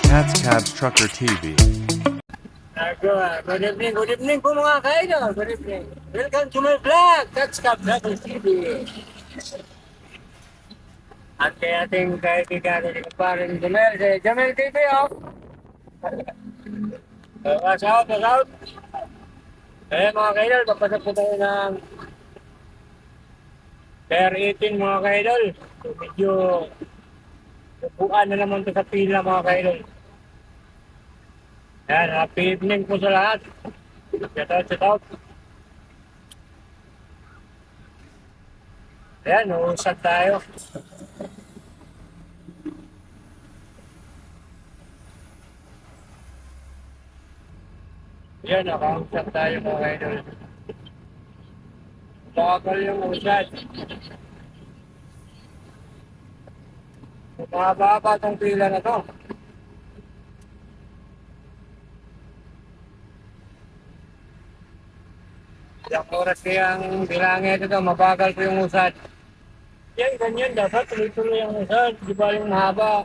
Cat's Cabs Trucker TV. Good evening po mga kaidol. Good evening. Welcome to my vlog, Cat's Cabs Trucker TV. At kay ating kaibigan ni Kaparin Jamel, si Jamel TV off. Watch out, watch out. Eh mga kaidol, papasok po tayo ng Pier 18 mga kaidol. So, medyo upuan na naman to sa pila mga kaidol. Yan, happy evening po sa lahat. Shout out, shout out. Ayan, uusad tayo. Ayan, nakausad tayo mga kaidol. Bagal yung usad. Mababa itong pila na to. Ilang oras kayang bilangin ito, mabagal po yung usad. Yan, ganyan dapat, tuloy-tuloy ang usad, di ba yung mahaba.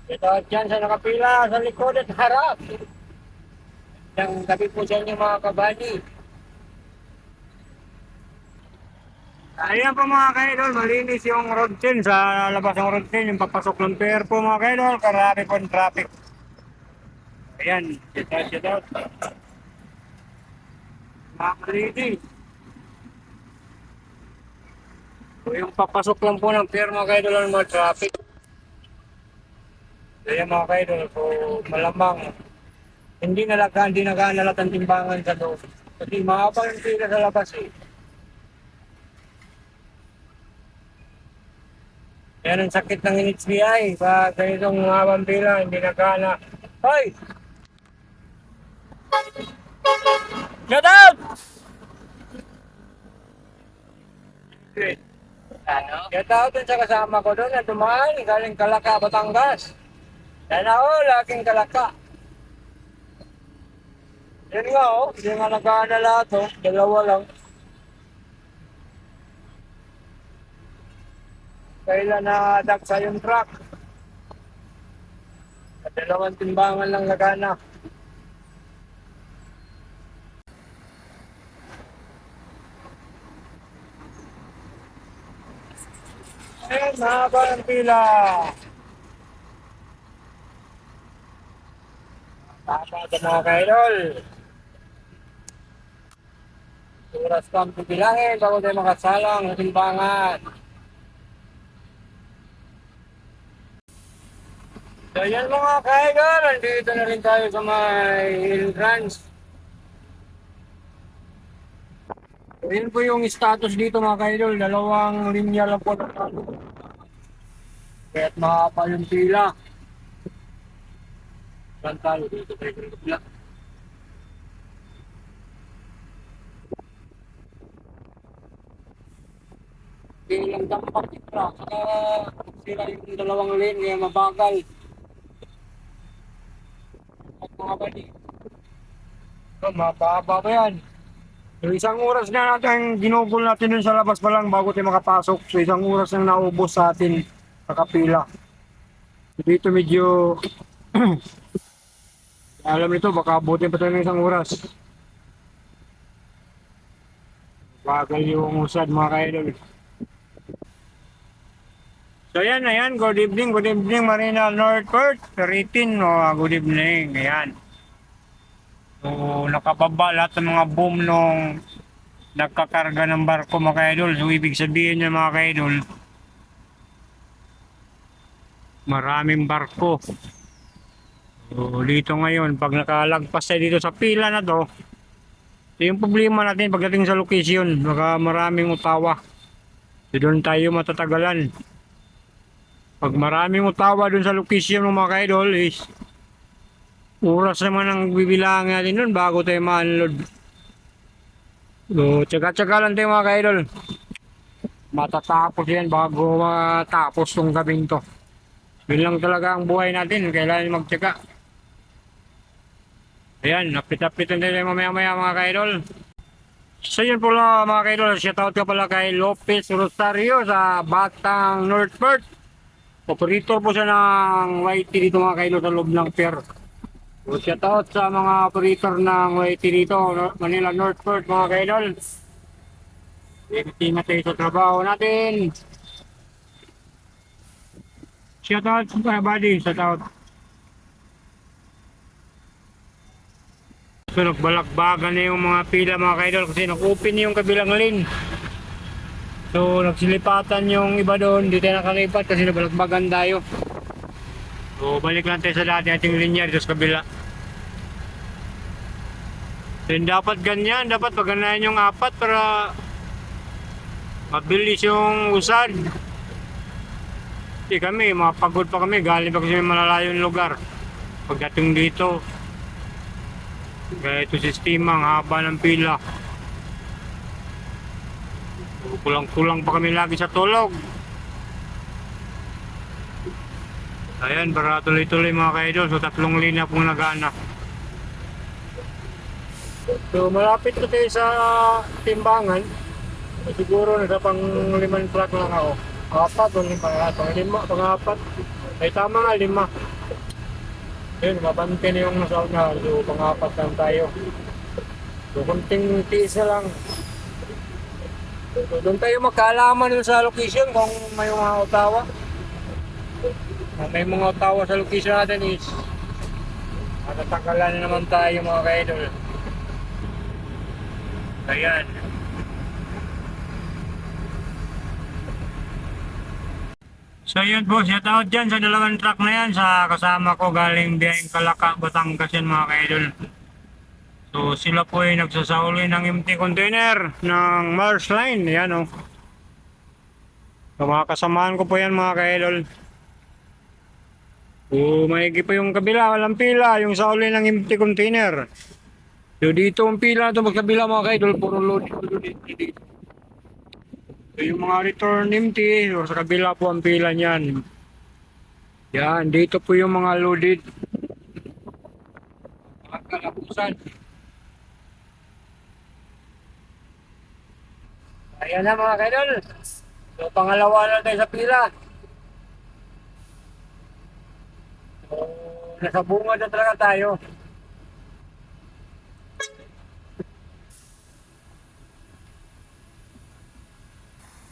Ito dyan sa nakapila, sa likod at harap. Yang tabi po dyan yung mga kabani. Ayan po mga kaidol, malinis yung road 10 sa labas ng road 10, yung papasok ng pier po mga kaidol, karami po yung traffic. Ayan, shout out. Malinis. So, yung papasok lang po ng pier mga kaidol ang mga traffic. Ayan mga kaidol, so malamang hindi nagaanalat ang timbangan sa loob. Kasi mahaba yung pila sa labas eh. Yan ang sakit ng NHBI. Sa ganitong mahabang pila, hindi nagana. Hoy! Shut up! Shut out dun sa kasama ko doon na dumaan, galing Kalaka, Batangas. Yan ako, laking Kalaka. Yan nga oh, hindi nga nagana lahat oh, dalawa lang. Kailan na daksa yung truck. At dalawang timbangan lang nagana. Ayan, mahaba ang pila. Mahaba ito mga kaidol. Oras kang pipilangin bago tayo makasalang ng timbangan. So yan mga kaidol, nandito na rin tayo sa may entrance. So yun po yung status dito mga kaidol, dalawang linya lang po na kaya't mahaba yung pila. Saan tayo dito tayo pila? Pilang dampak ito, saka sila yung dalawang lane kaya mabagal. At mga bali. So, mababa ba yan? So, isang oras na natin ginugol natin dun sa labas pa lang bago tayo makapasok. So isang oras na naubos sa atin sa kapila. So, dito medyo alam nito baka abutin pa tayo ng isang oras. Bagal yung usad mga kaidol. So yan, ayan, good evening Marina Northport, 13, good evening, ayan. So nakababa lahat ng mga boom nung nagkakarga ng barko mga kaidol. So ibig sabihin nyo mga kaidol, maraming barko. So dito ngayon, pag nakalagpas tayo dito sa pila na to, yung problema natin pagdating sa location, baka maraming utawa. So doon tayo matatagalan. Pag maraming utawa doon sa location ng mga kaidol is oras naman ang bibilang natin nun bago tayo ma-unload. So, tsaga-tsaga lang tayo mga kaidol. Matatapos yan bago matapos tong gabing to. Yun lang talaga ang buhay natin. Kailangan magtsaga. Ayan, napit-apitan tayo mamaya-maya mga kaidol. So yun po lang mga kaidol, shoutout ka pala kay Lopez Rosario sa Batang Northport. Operator po siya ng YT dito mga kaidol sa loob ng pier. So shoutout sa mga operator ng YT dito, Manila Northport mga kaidol. Ingat tayo sa trabaho natin. Shoutout sa buddy, shoutout. So nagbalakbagan na yung mga pila mga kaidol kasi nag-open yung kabilang lane. So nagsilipatan yung iba doon, di tayo nakalipat kasi nabalakbagan tayo. So balik lang tayo sa dati ating linya dito sa kabila. Then dapat ganyan, dapat paganahin yung apat para mabilis yung usad. Hindi kami, mapagod pa kami, galing pa kasi may malalayong lugar. Pagdating dito, kaya ito sistema, ang haba ng pila. Kulang-kulang pa kami lagi sa tulog. Ayan, para tuloy-tuloy mga kaidol. So 3 linya pong nagana. So malapit na tayo sa timbangan. Siguro nasa pang 5 truck lang ako. 4 o 5, pang-apat. Ay tama nga, 5. Ayun, mabante na yung nasa una. So pang-apat lang tayo. So kunting tiisa lang. So, doon tayo magkaalaman dun sa location kung may mga utawa. May mga utawa sa location natin is matatanggalan na naman tayo mga kaidol. Ayan. So yun po, shout out dyan sa 2 truck na yan sa kasama ko galing biyaheng Kalaka, Batangas yan mga kaidol. So sila po ay nagsasauli ng empty container ng Mars Line. Yan o. So mga kasamahan ko po yan mga kaidol. So maigi pa yung kabila, walang pila, yung sauli ng empty container. So dito ang pila ito magkabila mga kaidol, puro load dito. So yung mga return empty, so sa kabila po ang pila niyan. Yan, dito po yung mga loaded. Mga kalapusan. Ayan na mga kaidol. So pangalawa na tayo sa pila. So nasa bunga na talaga tayo.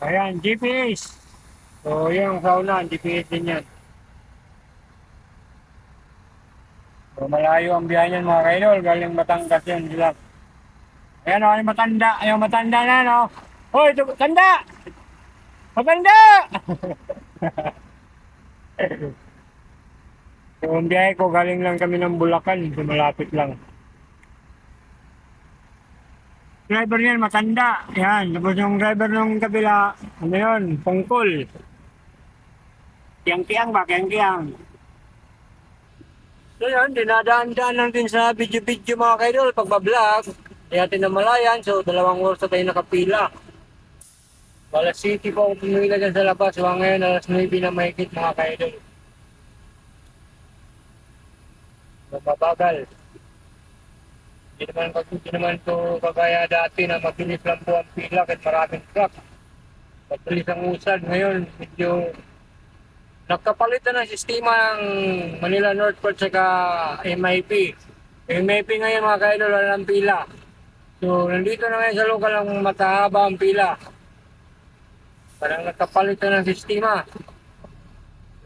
Ayan, GPS. So yung sauna, GPS din yan. So malayo ang biyahe niyan mga kaidol, galing Batangas yan sila. Ayan o, yung matanda na no. Hoy, tanda! Matanda! So ang biyahe ko, galing lang kami ng Bulacan, so malapit lang. Driver niyan, matanda. Yan, tapos yung driver ng kabila, ano yun, pungkol. Kiyang-kiyang ba, kiyang-kiyang. So yun, dinadaan-daan lang din sa video-video mga kaidol, pagbablog. Kaya tinamalayan, so 2 oras na tayo nakapila. Alas City po ako pumila dyan sa labas, so ngayon alas 9 na mahigit mga kaidol. Mababagal. Hindi naman ito kagaya dati na mabilis lang po ang pila kahit maraming truck. Mabilis ang usad. Ngayon, medyo nagkapalit na ng sistema ng Manila Northport saka MIP. MIP ngayon mga kaidol, wala ng pila. So, nandito na ngayon sa lokal ang matahaba ang pila. Parang nagkapalit na ng sistema.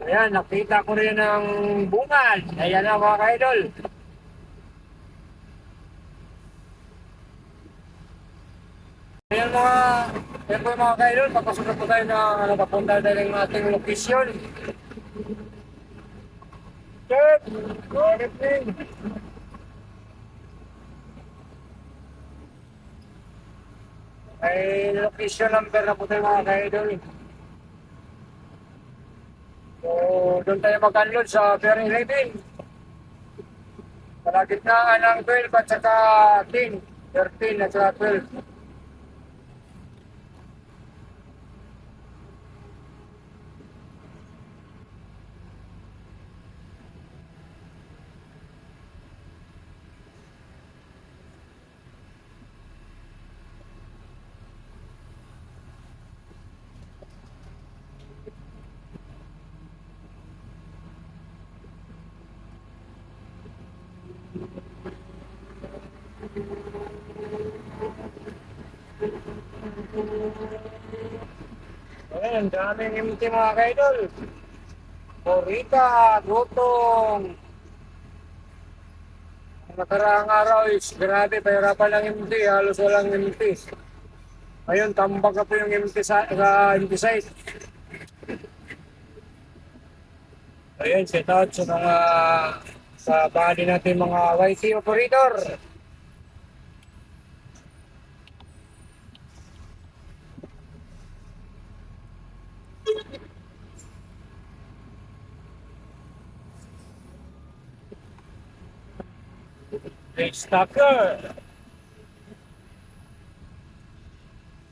Ayan, nakita ko rin ang bungad. Ayan na mga kaidol. Ayan ayan po yung mga kaidol, papasok na po tayo na papunta tayo ng ating location. Check! Good evening! Ay location number na po tayo mga kaidol. So, doon tayo mag-unload sa Pier 11. Sa gitnaan ng 12 at saka 10. 13 at saka 12. Ayan, daming empty mga kaidol. Morita, gutong. Ang nakaraang araw is grabe, pahirapan lang empty. Halos walang empty. Ayun, tambak na po yung empty, empty site. Ayun, shout out sa mga sa body natin mga YC operator. Hey, stalker.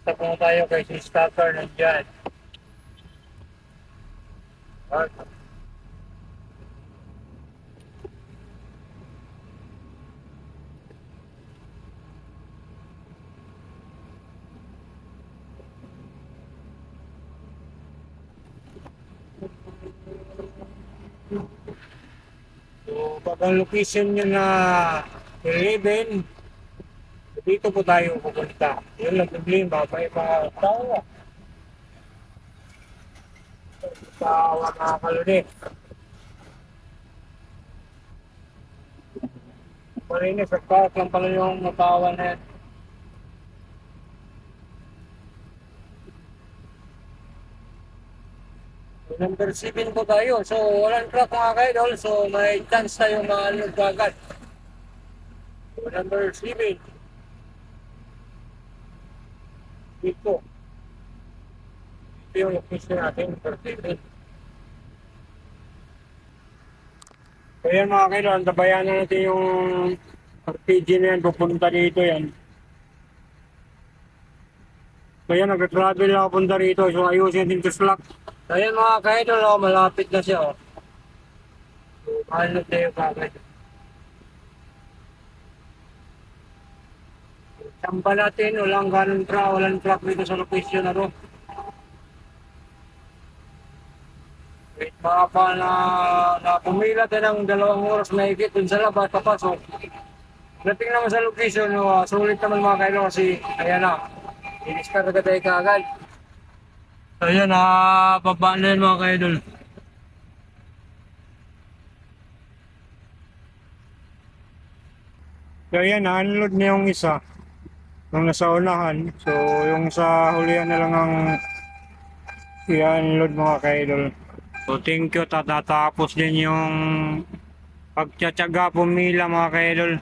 Stop na tayo kay si stalker nandyan. So, pag ang location nyo na 11, dito po tayo pupunta. Yun lang problema, may mga tawa. Tawa mga kaluni. Marinis, nagpawak lang pala yung matawa na yan. Number 7 po tayo. So, walang truck mga kaidol. So, may chance tayo maalog agad. So, number 7. Dito. Ito yung location natin, number 7. So, yan mga kaidol. Antabayan na natin yung RPG na yan. Pupunta dito yan. So, yan. Nag-travel ako punta rito. So, ayusin din to slack. So, yan mga kaidol. Oh, malapit na siya. Oh. So, maalog tayo kagad. Samba natin, walang truck dito sa location na to. Wait, baka pa na pumila tayo ng 2 oras na higit dun sa labas papasok. Dating naman sa location, sulit naman mga kailo kasi ayan na, i-discard tayo kaagad. So ayan, baba na yun mga kaidol. So ayan, unload na yung isa. Nung nasa unahan. So yung sa hulihan na lang ang i-unload mga kaidol. So thank you, tatatapos din yung pagtsatsaga pumila mga kaidol.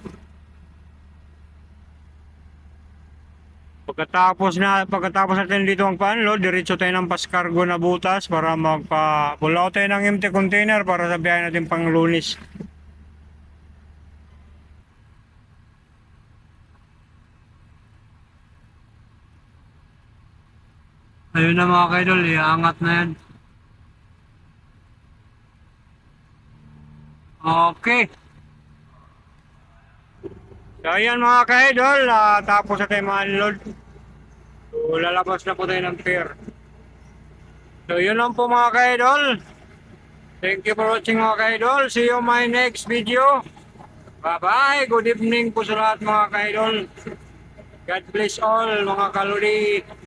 Pagkatapos natin dito ang pa-unload, diretso tayo ng pascargo na butas para pull out tayo ng empty container para sa biyahe natin pang Lunes. Ayun na mga kaidol, iangat na yan. Okay. So ayan mga ka-idol, tapos na tayo ma-unload. So lalabas na po tayo ng pier. So yun lang po mga ka-idol. Thank you for watching mga ka-idol. See you my next video. Bye bye. Good evening po sa lahat mga ka-idol. God bless all mga kaluri.